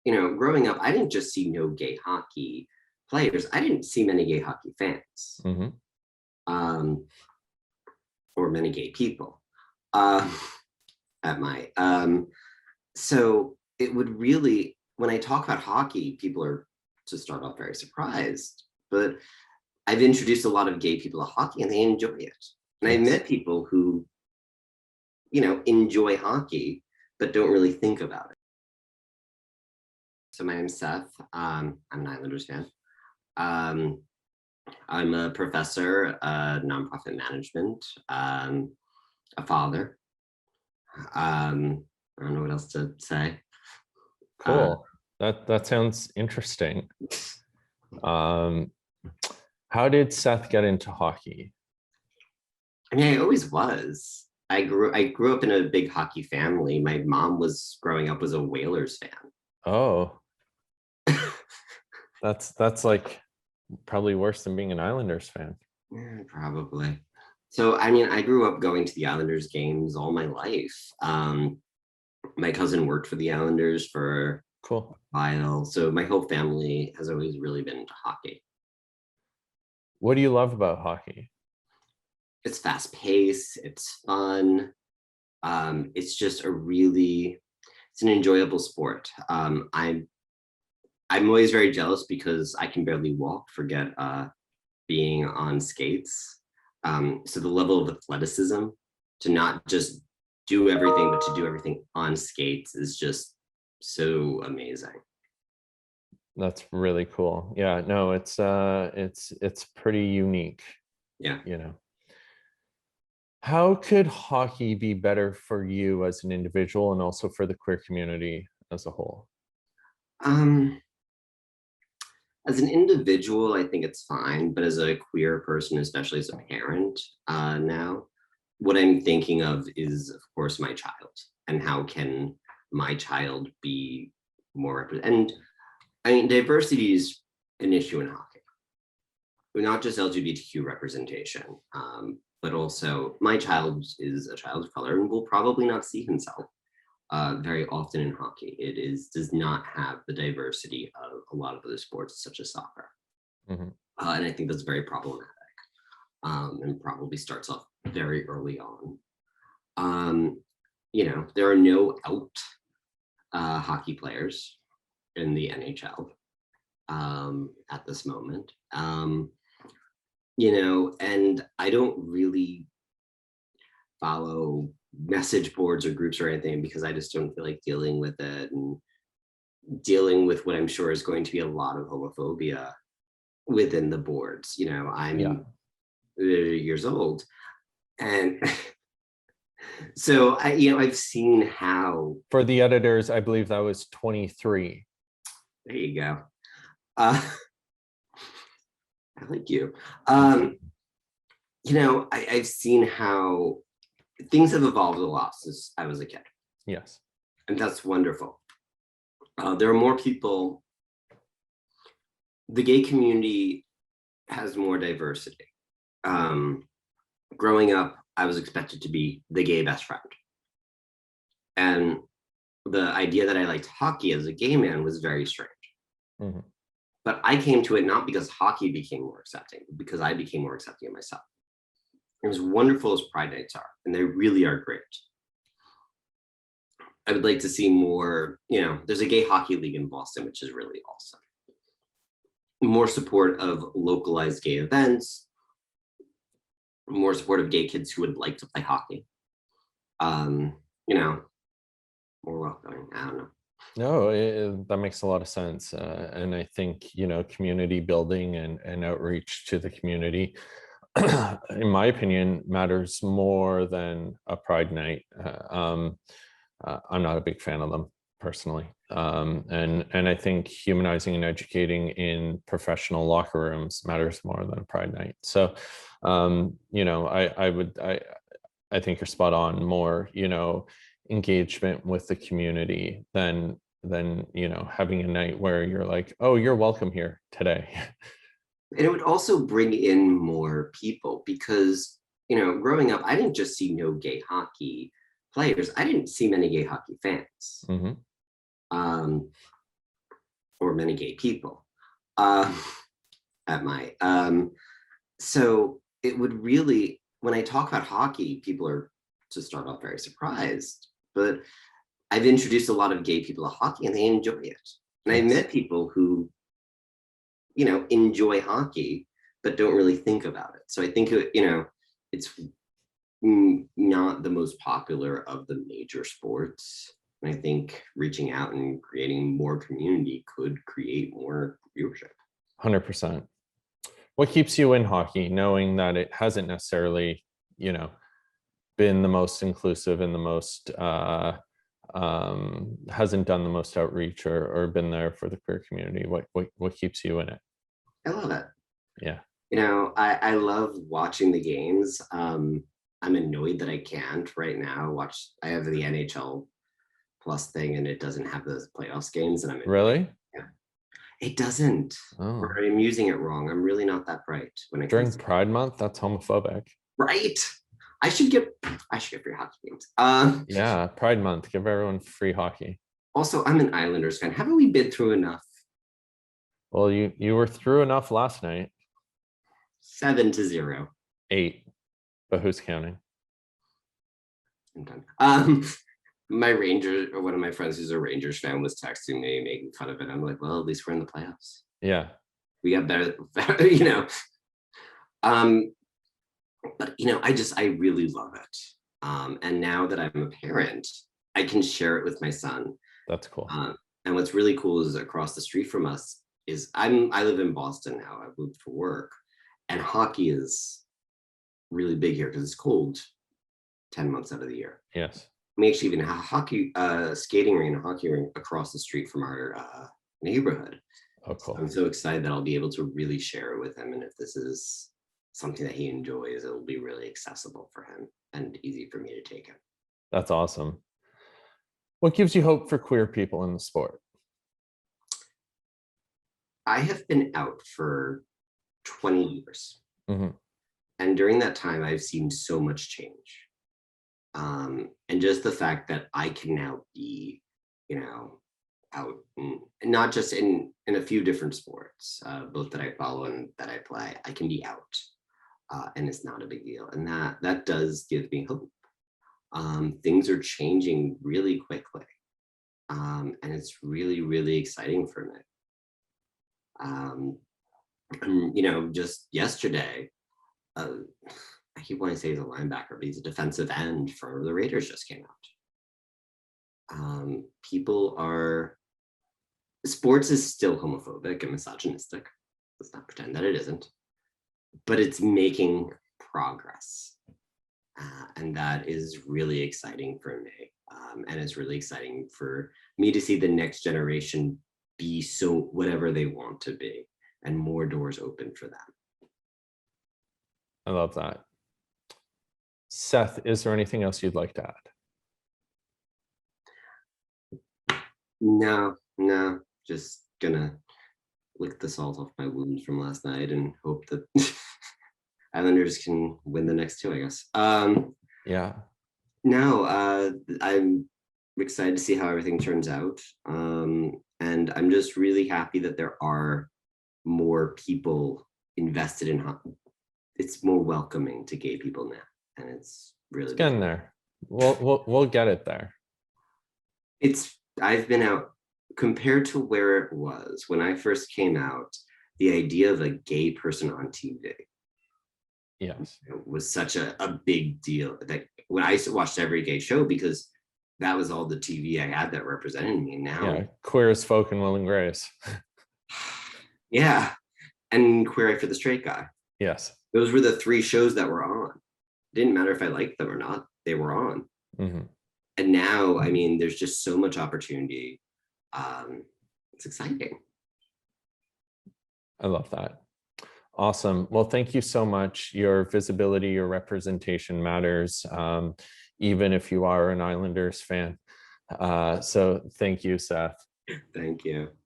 growing up, I didn't just see no gay hockey players. I didn't see many gay hockey fans, Mm-hmm. um, or many gay people uh, at my. So it would really, when I talk about hockey, people are to start off very surprised. But I've introduced a lot of gay people to hockey, and they enjoy it. And I Yes. met people who, enjoy hockey, but don't really think about it. So my name's Seth. I'm an Islanders fan. Um, I'm a professor, nonprofit management, a father. I don't know what else to say. Cool. That sounds interesting. How did Seth get into hockey? I mean, I always was. I grew up in a big hockey family. My mom growing up was a Whalers fan. Oh, that's like probably worse than being an Islanders fan. Yeah, probably. So, I mean, I grew up going to the Islanders games all my life. My cousin worked for the Islanders for Cool. a while, so my whole family has always really been into hockey. What do you love about hockey? It's fast paced, it's fun. It's just it's an enjoyable sport. I'm always very jealous because I can barely walk, forget being on skates. So the level of athleticism to not just do everything, but to do everything on skates is just so amazing. That's really cool. Yeah, no, it's pretty unique, Yeah. How could hockey be better for you as an individual and also for the queer community as a whole? Um, as an individual, I think it's fine, but as a queer person, especially as a parent now, what I'm thinking of is, of course, my child and how can my child be more represented. And I mean, diversity is an issue in hockey. Not just LGBTQ representation, but also my child is a child of color and will probably not see himself very often in hockey. Does not have the diversity of a lot of other sports, such as soccer. Mm-hmm. And I think that's very problematic, and probably starts off very early on. There are no out hockey players in the NHL at this moment. And I don't really follow message boards or groups or anything because I just don't feel like dealing with it and dealing with what I'm sure is going to be a lot of homophobia within the boards. I'm 30 years old, and so I've seen how. For the editors, I believe that was 23. There you go. I like you. I've seen how things have evolved a lot since I was a kid. Yes. And that's wonderful. There are more people. The gay community has more diversity. Growing up, I was expected to be the gay best friend. And the idea that I liked hockey as a gay man was very strange. Mm-hmm. But I came to it not because hockey became more accepting, but because I became more accepting of myself. It was wonderful as Pride Nights are, and they really are great. I would like to see more, there's a gay hockey league in Boston, which is really awesome. More support of localized gay events, more support of gay kids who would like to play hockey. More welcoming. I don't know. No, that makes a lot of sense. And I think, community building and outreach to the community, in my opinion, matters more than a Pride Night. I'm not a big fan of them personally. And I think humanizing and educating in professional locker rooms matters more than a Pride Night. So, I think you're spot on. More, engagement with the community than having a night where you're like, oh, you're welcome here today. And it would also bring in more people because, growing up, I didn't just see no gay hockey players. I didn't see many gay hockey fans. Mm-hmm. or many gay people. Uh, at my so it would really, when I talk about hockey, people are to start off very surprised, but I've introduced a lot of gay people to hockey and they enjoy it. And I've Yes. met people who, enjoy hockey, but don't really think about it. So I think, it's not the most popular of the major sports. And I think reaching out and creating more community could create more viewership. 100%. What keeps you in hockey, knowing that it hasn't necessarily, been the most inclusive and the most hasn't done the most outreach or been there for the queer community? What keeps you in it? I love it. Yeah. I love watching the games. I'm annoyed that I can't right now watch. I have the NHL Plus thing and it doesn't have those playoffs games, and I'm annoyed. Really? Yeah. It doesn't. Oh, Or I'm using it wrong. I'm really not that bright when it during comes to Pride Month, that's homophobic. right. I should get free hockey games. Yeah, Pride Month, give everyone free hockey. Also, I'm an Islanders fan. Haven't we been through enough? Well, you were through enough last night. 7-0. 8, but who's counting? I'm done. My Rangers, or one of my friends who's a Rangers fan, was texting me, making fun of it. I'm like, well, at least we're in the playoffs. Yeah. We got better. But I really love it. And now that I'm a parent, I can share it with my son. That's cool. And what's really cool is across the street from us is I live in Boston now. I've moved for work, and hockey is really big here because it's cold 10 months out of the year. Yes. We actually even have hockey skating rink and hockey rink across the street from our neighborhood. Oh, cool. I'm so excited that I'll be able to really share it with him. And if this is something that he enjoys, it'll be really accessible for him and easy for me to take him. That's awesome. What gives you hope for queer people in the sport? I have been out for 20 years. Mhm. And during that time, I've seen so much change. And just the fact that I can now be, out, and not just in a few different sports, both that I follow and that I play, I can be out, and it's not a big deal. And that does give me hope. Things are changing really quickly, and it's really, really exciting for me. And, just yesterday, I keep wanting to say he's a linebacker, but he's a defensive end for the Raiders just came out. Sports is still homophobic and misogynistic. Let's not pretend that it isn't, but it's making progress. And that is really exciting for me. And it's really exciting for me to see the next generation be so whatever they want to be and more doors open for them. I love that. Seth, is there anything else you'd like to add? No, just gonna lick the salt off my wounds from last night and hope that Islanders can win the next two, I guess. Yeah. No, I'm excited to see how everything turns out. And I'm just really happy that there are more people invested in hockey. It's more welcoming to gay people now. And it's really Getting there. We'll get it there. I've been out compared to where it was when I first came out. The idea of a gay person on TV, Yes, was such a big deal that when I used to watch every gay show because that was all the TV I had that represented me. And now, yeah, Queer as Folk and Will and Grace. yeah, and Queer Eye for the Straight Guy. Yes. Those were the three shows that were on. Didn't matter if I liked them or not, they were on. Mm-hmm. And now, I mean, there's just so much opportunity. It's exciting. I love that. Awesome. Well, thank you so much. Your visibility, your representation matters, even if you are an Islanders fan. So thank you, Seth. Thank you.